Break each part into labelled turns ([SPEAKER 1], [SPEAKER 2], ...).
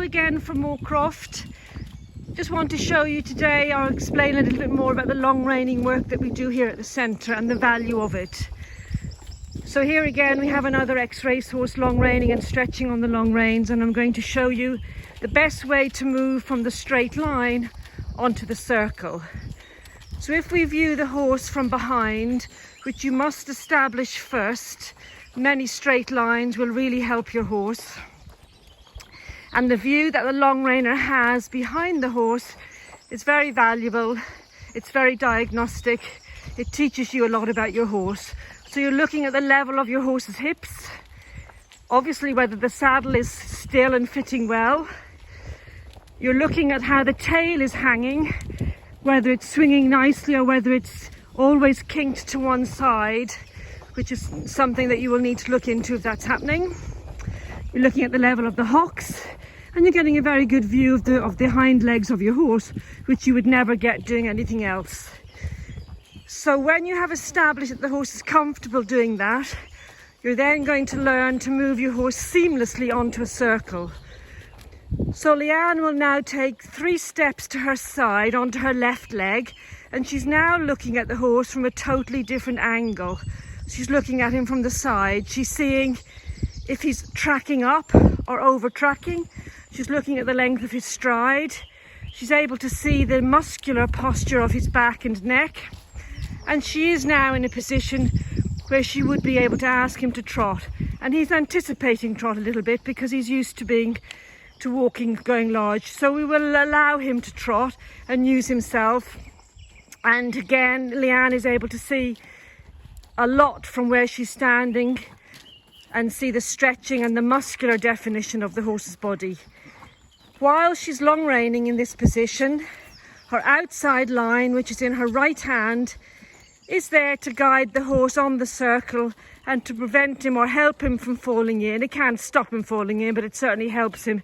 [SPEAKER 1] Hello again from Moorcroft. Just want to show you today, I'll explain a little bit more about the long reining work that we do here at the centre and the value of it. So here again we have another ex-racehorse long reining and stretching on the long reins, and I'm going to show you the best way to move from the straight line onto the circle. So if we view the horse from behind, which you must establish first, many straight lines will really help your horse. And the view that the long reiner has behind the horse is very valuable. It's very diagnostic. It teaches you a lot about your horse. So you're looking at the level of your horse's hips, obviously whether the saddle is still and fitting well. You're looking at how the tail is hanging, whether it's swinging nicely or whether it's always kinked to one side, which is something that you will need to look into if that's happening. You're looking at the level of the hocks, and you're getting a very good view of the hind legs of your horse, which you would never get doing anything else. So when you have established that the horse is comfortable doing that, you're then going to learn to move your horse seamlessly onto a circle. So Leanne will now take 3 steps to her side onto her left leg, and she's now looking at the horse from a totally different angle. She's looking at him from the side. She's seeing if he's tracking up or over tracking. She's looking at the length of his stride. She's able to see the muscular posture of his back and neck. And she is now in a position where she would be able to ask him to trot. And he's anticipating trot a little bit because he's used to walking, going large. So we will allow him to trot and use himself. And again, Leanne is able to see a lot from where she's standing and see the stretching and the muscular definition of the horse's body. While she's long reining in this position, her outside line, which is in her right hand, is there to guide the horse on the circle and to prevent him or help him from falling in. It can't stop him falling in, but it certainly helps him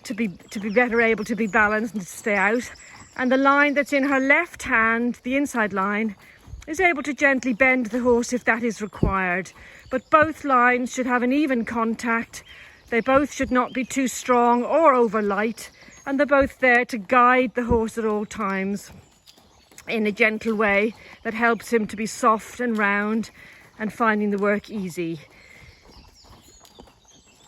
[SPEAKER 1] to be better able to be balanced and to stay out. And the line that's in her left hand, the inside line, is able to gently bend the horse if that is required. But both lines should have an even contact. They both should not be too strong or over light, and they're both there to guide the horse at all times in a gentle way that helps him to be soft and round and finding the work easy.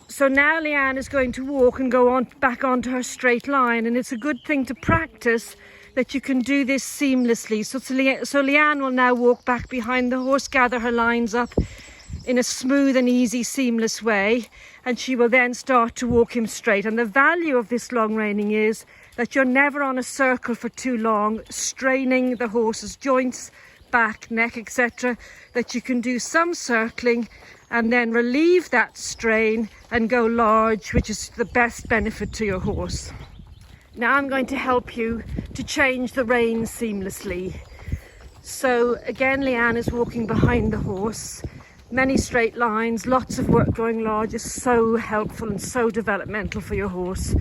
[SPEAKER 1] So now Leanne is going to walk and go on back onto her straight line, and it's a good thing to practice that you can do this seamlessly. So Leanne will now walk back behind the horse, gather her lines up in a smooth and easy, seamless way, and she will then start to walk him straight. And the value of this long reining is that you're never on a circle for too long, straining the horse's joints, back, neck, etc. That you can do some circling and then relieve that strain and go large, which is the best benefit to your horse. Now I'm going to help you to change the reins seamlessly. So again, Leanne is walking behind the horse. Many straight lines, lots of work going large is so helpful and so developmental for your horse.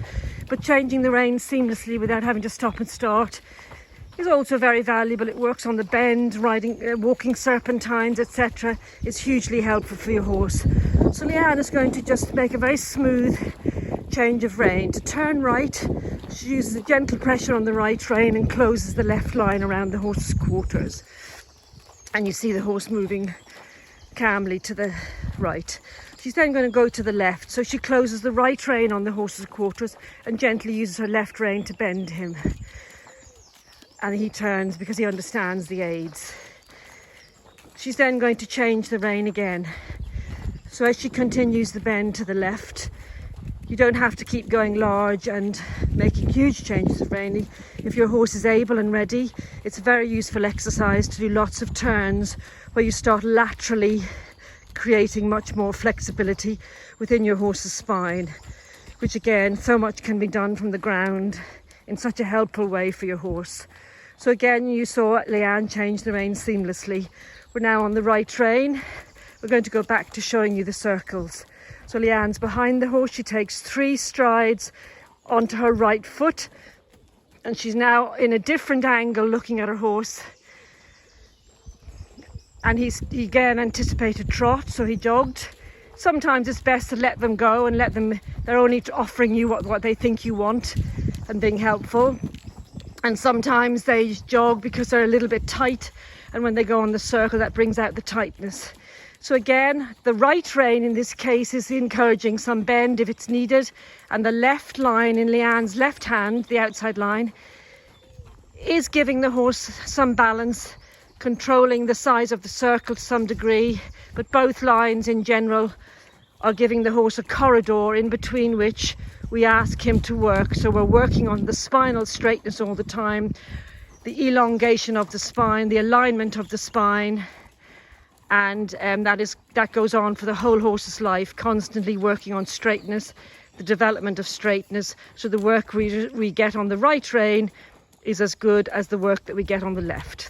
[SPEAKER 1] But changing the reins seamlessly without having to stop and start is also very valuable. It works on the bend, walking serpentines, etc. is hugely helpful for your horse. So Leanne is going to just make a very smooth change of rein. To turn right, she uses a gentle pressure on the right rein and closes the left line around the horse's quarters. And you see the horse moving calmly to the right. She's then going to go to the left. So she closes the right rein on the horse's quarters and gently uses her left rein to bend him. And he turns because he understands the aids. She's then going to change the rein again. So as she continues the bend to the left, you don't have to keep going large and making huge changes of reining. If your horse is able and ready, it's a very useful exercise to do lots of turns where you start laterally creating much more flexibility within your horse's spine, which again, so much can be done from the ground in such a helpful way for your horse. So again, you saw Leanne change the rein seamlessly. We're now on the right rein. We're going to go back to showing you the circles. So Leanne's behind the horse. She takes 3 strides onto her right foot, and she's now in a different angle looking at her horse. And he again anticipated trot, so he jogged. Sometimes it's best to let them go and they're only offering you what they think you want and being helpful. And sometimes they jog because they're a little bit tight, and when they go on the circle, that brings out the tightness. So again, the right rein in this case is encouraging some bend if it's needed, and the left line in Leanne's left hand, the outside line, is giving the horse some balance, controlling the size of the circle to some degree, but both lines in general are giving the horse a corridor in between which we ask him to work. So we're working on the spinal straightness all the time, the elongation of the spine, the alignment of the spine, and that goes on for the whole horse's life, constantly working on straightness, the development of straightness, so the work we get on the right rein is as good as the work that we get on the left.